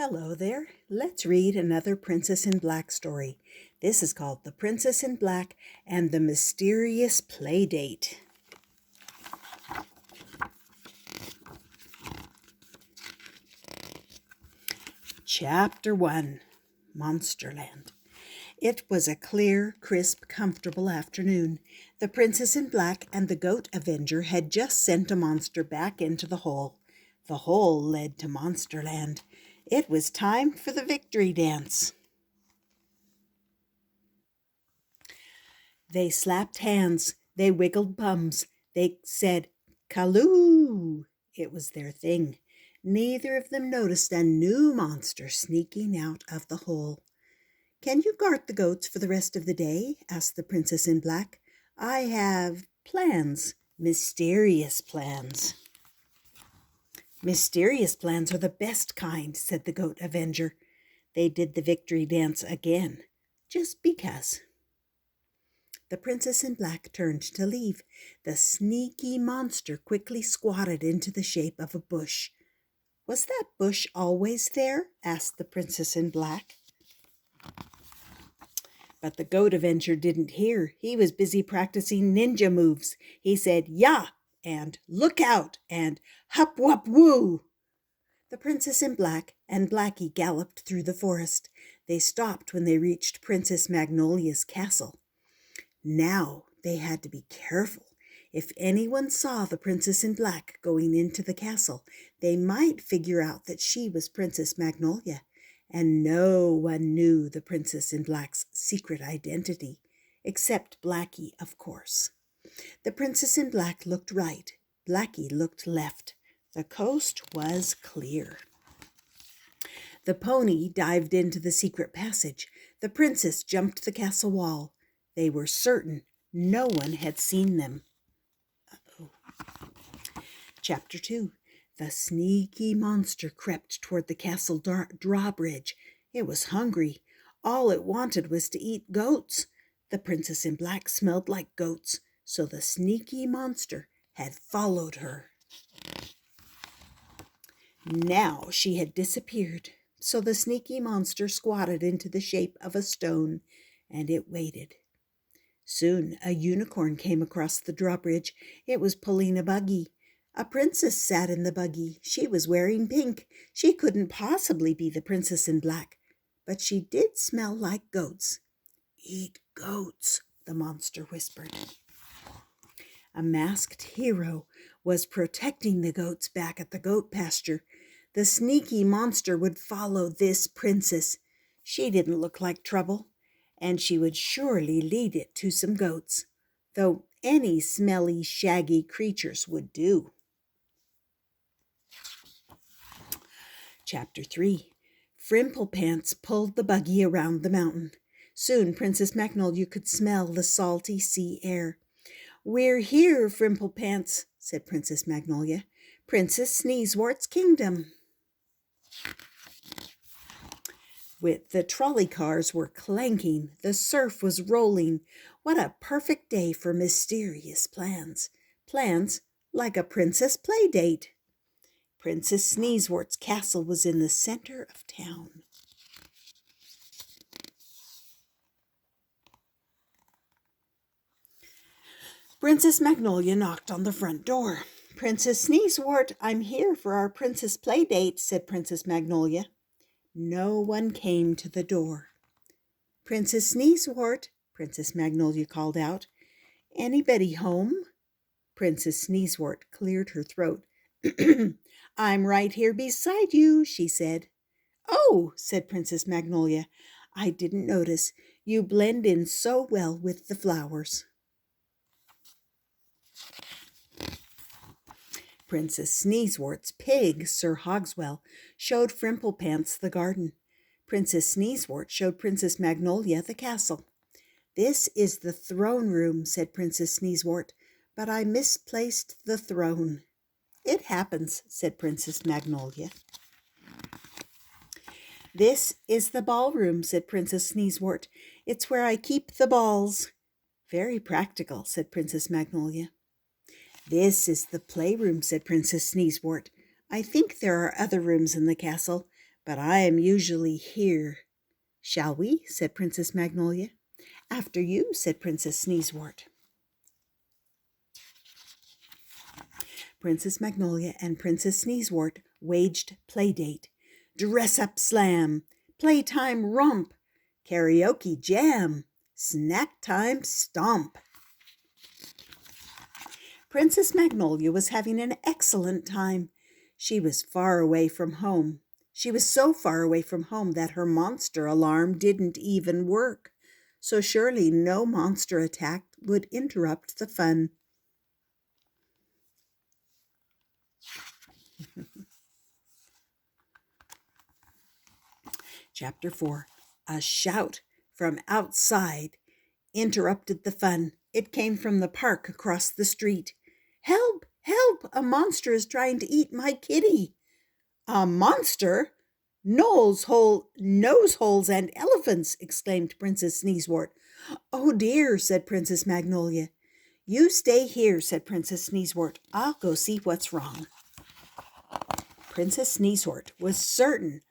Hello there. Let's read another Princess in Black story. This is called The Princess in Black and the Mysterious Playdate. Chapter 1, Monsterland. It was a clear, crisp, comfortable afternoon. The Princess in Black and the Goat Avenger had just sent a monster back into the hole. The hole led to Monsterland. It was time for the victory dance. They slapped hands. They wiggled bums. They said, "Calloo!" It was their thing. Neither of them noticed a new monster sneaking out of the hole. "Can you guard the goats for the rest of the day?" asked the Princess in Black. "I have plans, mysterious plans." "Mysterious plans are the best kind," said the Goat Avenger. They did the victory dance again, just because. The Princess in Black turned to leave. The sneaky monster quickly squatted into the shape of a bush. "Was that bush always there?" asked the Princess in Black. But the Goat Avenger didn't hear. He was busy practicing ninja moves. He said, "Yah!" and "Look out!" and "Hup whup woo!" The Princess in Black and Blackie galloped through the forest. They stopped when they reached Princess Magnolia's castle. Now they had to be careful. If anyone saw the Princess in Black going into the castle, they might figure out that she was Princess Magnolia. And no one knew the Princess in Black's secret identity, except Blackie, of course. The Princess in Black looked right. Blackie looked left. The coast was clear. The pony dived into the secret passage. The princess jumped the castle wall. They were certain no one had seen them. Chapter 2. The sneaky monster crept toward the castle drawbridge. It was hungry. All it wanted was to eat goats. The Princess in Black smelled like goats, so the sneaky monster had followed her. Now she had disappeared, so the sneaky monster squatted into the shape of a stone, and it waited. Soon a unicorn came across the drawbridge. It was pulling a buggy. A princess sat in the buggy. She was wearing pink. She couldn't possibly be the Princess in Black, but she did smell like goats. "Eat goats," the monster whispered. A masked hero was protecting the goats back at the goat pasture. The sneaky monster would follow this princess. She didn't look like trouble, and she would surely lead it to some goats, though any smelly, shaggy creatures would do. Chapter 3. Frimplepants pulled the buggy around the mountain. Soon Princess Magnolia could smell the salty sea air. "We're here, Frimplepants," said Princess Magnolia. "Princess Sneezewort's kingdom." The trolley cars were clanking. The surf was rolling. What a perfect day for mysterious plans. Plans like a princess play date. Princess Sneezewort's castle was in the center of town. Princess Magnolia knocked on the front door. "Princess Sneezewort, I'm here for our princess play date," said Princess Magnolia. No one came to the door. "Princess Sneezewort," Princess Magnolia called out. "Anybody home?" Princess Sneezewort cleared her throat. "I'm right here beside you," she said. "Oh," said Princess Magnolia, "I didn't notice. You blend in so well with the flowers." Princess Sneezewort's pig, Sir Hogswell, showed Frimplepants the garden. Princess Sneezewort showed Princess Magnolia the castle. "This is the throne room," said Princess Sneezewort, "but I misplaced the throne." "It happens," said Princess Magnolia. "This is the ballroom," said Princess Sneezewort. "It's where I keep the balls." "Very practical," said Princess Magnolia. "This is the playroom," said Princess Sneezewort. "I think there are other rooms in the castle, but I am usually here. Shall we? Said Princess Magnolia. After you, said Princess Sneezewort. Princess Magnolia and Princess Sneezewort waged Playdate. Dress up slam, Playtime romp, Karaoke jam, snack time stomp. Princess Magnolia was having an excellent time. She was far away from home. She was so far away from home that her monster alarm didn't even work. So surely no monster attack would interrupt the fun. Chapter 4. A shout from outside interrupted the fun. It came from the park across the street. Help! Help! A monster is trying to eat my kitty. A monster? Nose holes and elephants, exclaimed Princess Sneezewort. Oh dear, said Princess Magnolia. You stay here, said Princess Sneezewort. I'll go see what's wrong. Princess Sneezewort was certain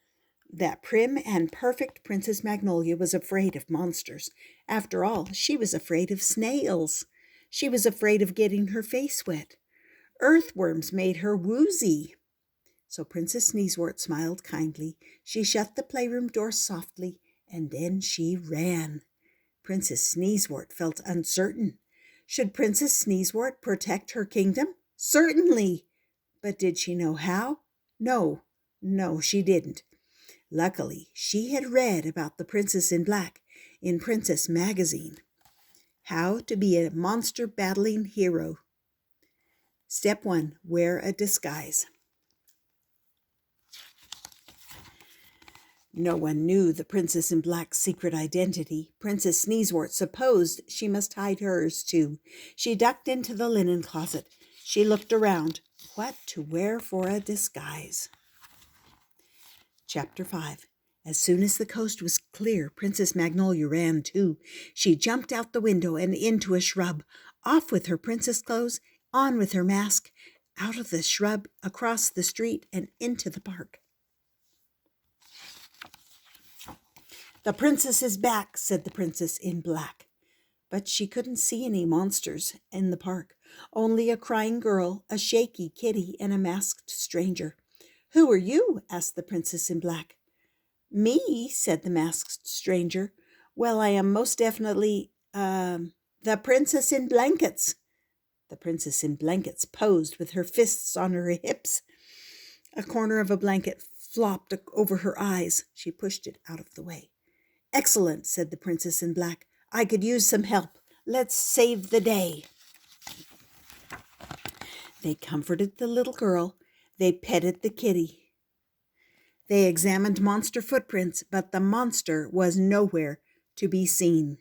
that prim and perfect Princess Magnolia was afraid of monsters. After all, she was afraid of snails. She was afraid of getting her face wet. Earthworms made her woozy. So Princess Sneezewort smiled kindly. She shut the playroom door softly, and then she ran. Princess Sneezewort felt uncertain. Should Princess Sneezewort protect her kingdom? Certainly. But did she know how? No, she didn't. Luckily, she had read about the Princess in Black in Princess Magazine. How to be a monster battling hero. Step 1. Wear a disguise. No one knew the Princess in Black's secret identity. Princess Sneezewort supposed she must hide hers too. She ducked into the linen closet. She looked around. What to wear for a disguise? Chapter 5. As soon as the coast was clear, Princess Magnolia ran too. She jumped out the window and into a shrub. Off with her princess clothes, on with her mask, out of the shrub, across the street, and into the park. The princess is back, said the Princess in Black. But she couldn't see any monsters in the park, only a crying girl, a shaky kitty, and a masked stranger. Who are you? Asked the Princess in Black. Me, said the masked stranger. Well, I am most definitely, the Princess in Blankets. The Princess in Blankets posed with her fists on her hips. A corner of a blanket flopped over her eyes. She pushed it out of the way. Excellent, said the Princess in Black. I could use some help. Let's save the day. They comforted the little girl. They petted the kitty. They examined monster footprints, but the monster was nowhere to be seen.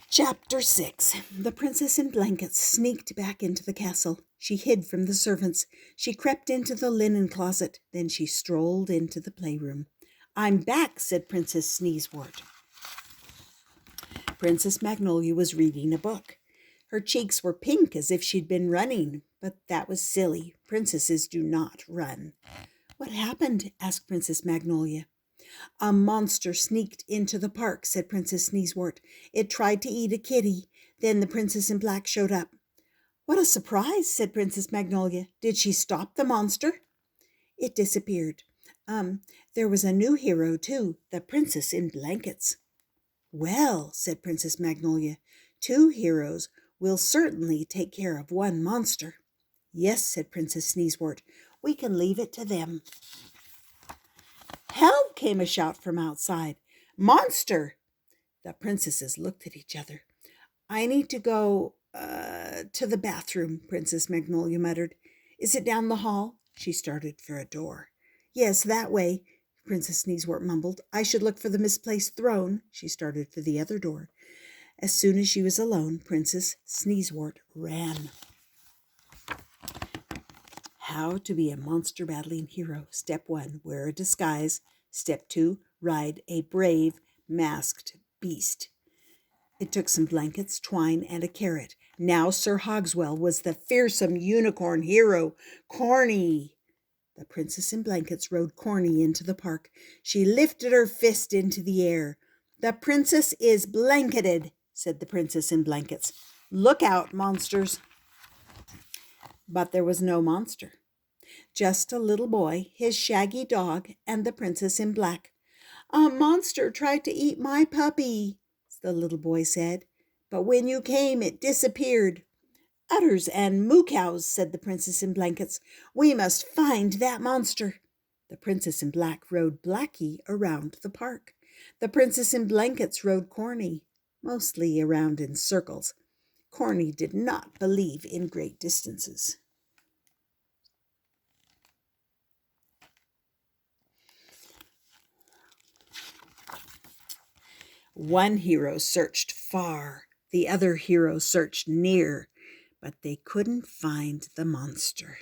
Chapter 6. The Princess in Blankets sneaked back into the castle. She hid from the servants. She crept into the linen closet. Then she strolled into the playroom. I'm back, said Princess Sneezewort. Princess Magnolia was reading a book. Her cheeks were pink as if she'd been running, but that was silly. Princesses do not run. What happened? Asked Princess Magnolia. A monster sneaked into the park, said Princess Sneezewort. It tried to eat a kitty. Then the Princess in Black showed up. What a surprise, said Princess Magnolia. Did she stop the monster? It disappeared. There was a new hero, too, the Princess in Blankets. Well, said Princess Magnolia, 2 heroes will certainly take care of 1 monster. Yes, said Princess Sneezewort. We can leave it to them. Help! Came a shout from outside. Monster! The princesses looked at each other. I need to go to the bathroom, Princess Magnolia muttered. Is it down the hall? She started for a door. Yes, that way, Princess Sneezewort mumbled. I should look for the misplaced throne. She started for the other door. As soon as she was alone, Princess Sneezewort ran. How to be a monster battling hero. Step 1, wear a disguise. Step 2, ride a brave masked beast. It took some blankets, twine, and a carrot. Now Sir Hogswell was the fearsome unicorn hero, Corny. The princess in blankets rode Corny into the park. She lifted her fist into the air. "The princess is blanketed," said the princess in blankets. "Look out, monsters." But there was no monster. Just a little boy, his shaggy dog, and the princess in black. "A monster tried to eat my puppy," the little boy said. "But when you came, it disappeared." "Udders and moo cows," said the princess in blankets. "We must find that monster." The princess in black rode Blackie around the park. The princess in blankets rode Corny, mostly around in circles. Corny did not believe in great distances. One hero searched far, the other hero searched near, but they couldn't find the monster.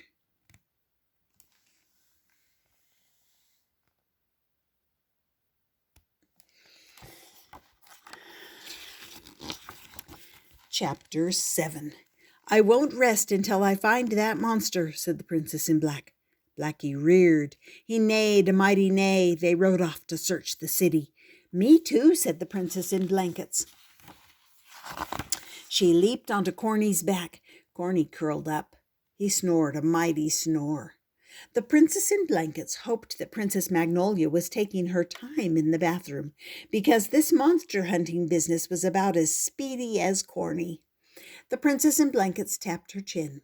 Chapter 7. "I won't rest until I find that monster," said the princess in black. Blackie reared. He neighed a mighty neigh. They rode off to search the city. "Me too," said the princess in blankets. She leaped onto Corny's back. Corny curled up. He snored a mighty snore. The princess in blankets hoped that Princess Magnolia was taking her time in the bathroom, because this monster hunting business was about as speedy as Corny. The princess in blankets tapped her chin.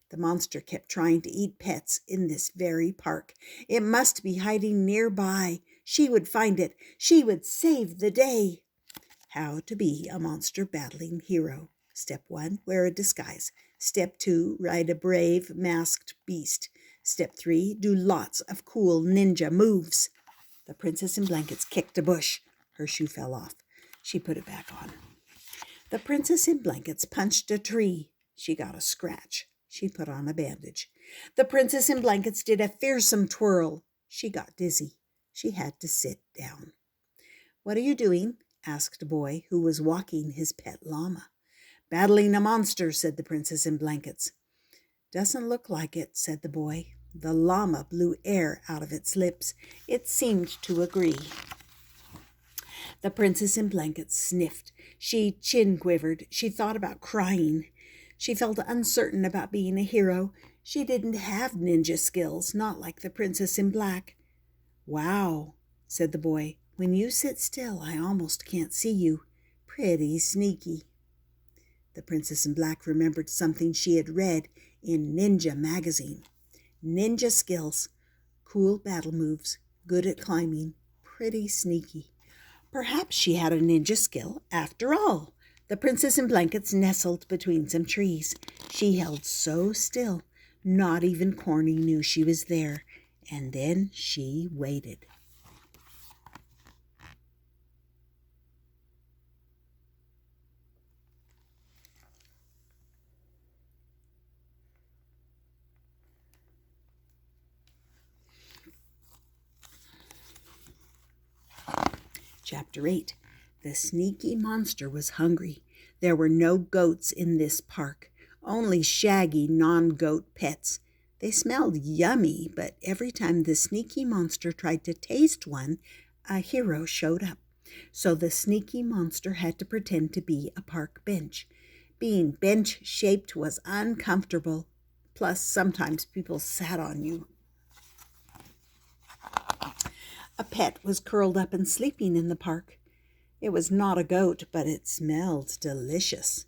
The monster kept trying to eat pets in this very park. It must be hiding nearby. She would find it. She would save the day. How to be a monster battling hero. Step 1, wear a disguise. Step 2, ride a brave masked beast. Step 3, do lots of cool ninja moves. The princess in blankets kicked a bush. Her shoe fell off. She put it back on. The princess in blankets punched a tree. She got a scratch. She put on a bandage. The princess in blankets did a fearsome twirl. She got dizzy. She had to sit down. "What are you doing?" asked a boy who was walking his pet llama. "Battling a monster," said the princess in blankets. "Doesn't look like it," said the boy. The llama blew air out of its lips. It seemed to agree. The princess in blankets sniffed. She chin quivered. She thought about crying. She felt uncertain about being a hero. She didn't have ninja skills, not like the princess in black. "Wow," said the boy. "When you sit still, I almost can't see you. Pretty sneaky." The princess in black remembered something she had read in Ninja magazine. Ninja skills, cool battle moves, good at climbing, pretty sneaky. Perhaps she had a ninja skill after all. The princess in blankets nestled between some trees. She held so still, not even Corny knew she was there. And then she waited. Chapter 8. The sneaky monster was hungry. There were no goats in this park, only shaggy non-goat pets. They smelled yummy, but every time the sneaky monster tried to taste one, a hero showed up. So the sneaky monster had to pretend to be a park bench. Being bench-shaped was uncomfortable. Plus, sometimes people sat on you. A pet was curled up and sleeping in the park. It was not a goat, but it smelled delicious.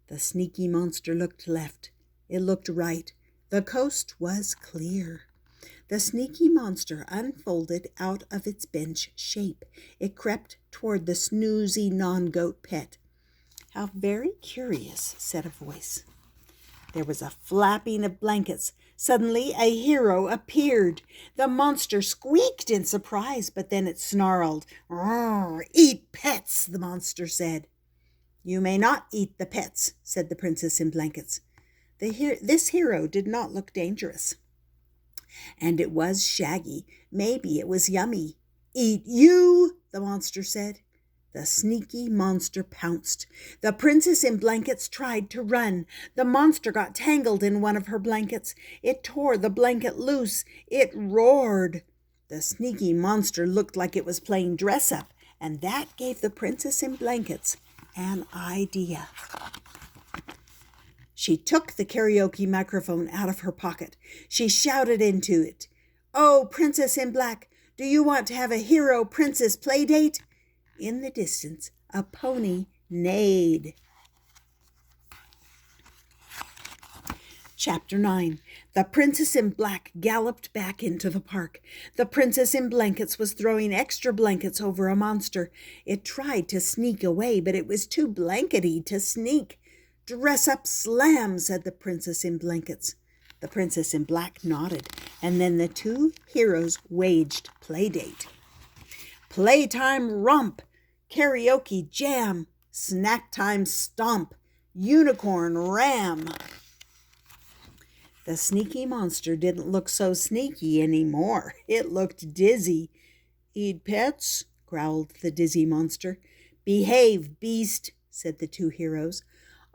The sneaky monster looked left. It looked right. The coast was clear. The sneaky monster unfolded out of its bench shape. It crept toward the snoozy non-goat pet. "How very curious," said a voice. There was a flapping of blankets. Suddenly, a hero appeared. The monster squeaked in surprise, but then it snarled. "Eat pets," the monster said. "You may not eat the pets," said the princess in blankets. This hero did not look dangerous. And it was shaggy. Maybe it was yummy. "Eat you," the monster said. The sneaky monster pounced. The princess in blankets tried to run. The monster got tangled in one of her blankets. It tore the blanket loose. It roared. The sneaky monster looked like it was playing dress-up, and that gave the princess in blankets an idea. She took the karaoke microphone out of her pocket. She shouted into it, "Oh, Princess in Black, do you want to have a hero princess play date?" In the distance, a pony neighed. Chapter 9. The Princess in Black galloped back into the park. The Princess in Blankets was throwing extra blankets over a monster. It tried to sneak away, but it was too blankety to sneak. "Dress up slam," said the Princess in Blankets. The Princess in Black nodded, and then the two heroes waged Playdate. Playtime Romp, Karaoke Jam, Snack Time Stomp, Unicorn Ram. The sneaky monster didn't look so sneaky anymore. It looked dizzy. "Eat pets?" growled the dizzy monster. "Behave, beast," said the two heroes.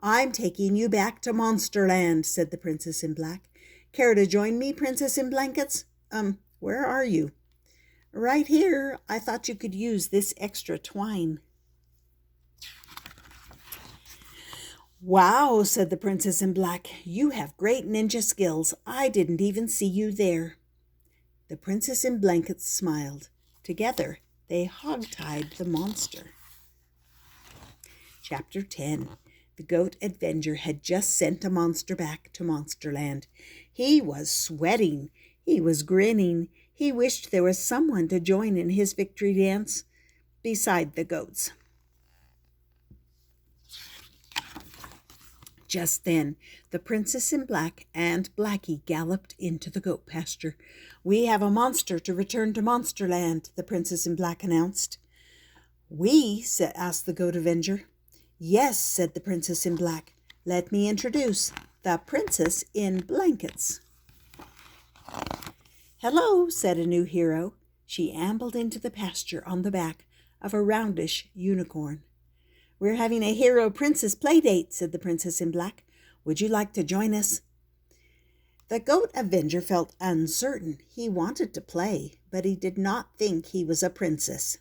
"I'm taking you back to Monsterland," said the Princess in Black. "Care to join me, Princess in Blankets?" Where are you?" "Right here. I thought you could use this extra twine." "Wow," said the Princess in Black. "You have great ninja skills. I didn't even see you there." The Princess in Blankets smiled. Together, they hogtied the monster. Chapter 10. The Goat Avenger had just sent a monster back to Monsterland. He was sweating. He was grinning. He wished there was someone to join in his victory dance beside the goats. Just then, the Princess in Black and Blackie galloped into the goat pasture. "We have a monster to return to Monsterland," the Princess in Black announced. "We?" asked the Goat Avenger. "Yes," said the Princess in Black. "Let me introduce the Princess in Blankets." "Hello," said a new hero. She ambled into the pasture on the back of a roundish unicorn. "We're having a hero princess play date," said the Princess in Black. "Would you like to join us?" The Goat Avenger felt uncertain. He wanted to play, but he did not think he was a princess.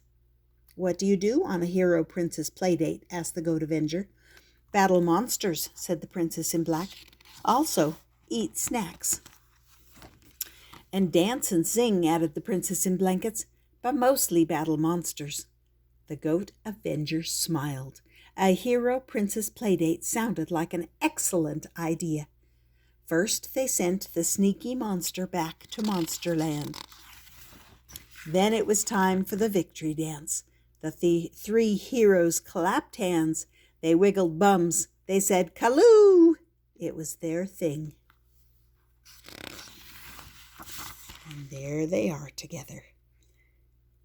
"What do you do on a hero princess play date?" asked the Goat Avenger. "Battle monsters," said the Princess in Black. "Also, eat snacks." "And dance and sing," added the Princess in Blankets, "but mostly battle monsters." The Goat Avenger smiled. A hero princess playdate sounded like an excellent idea. First, they sent the sneaky monster back to Monsterland. Then it was time for the victory dance. The three heroes clapped hands. They wiggled bums. They said, "Calloo!" It was their thing. And there they are together.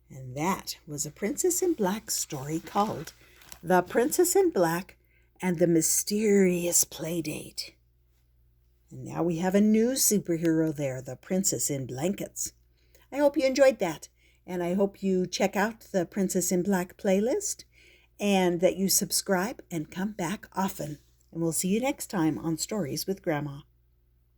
And that was a Princess in Black story called The Princess in Black and the Mysterious Playdate. And now we have a new superhero there, the Princess in Blankets. I hope you enjoyed that, and I hope you check out the Princess in Black playlist and that you subscribe and come back often. And we'll see you next time on Stories with Grandma.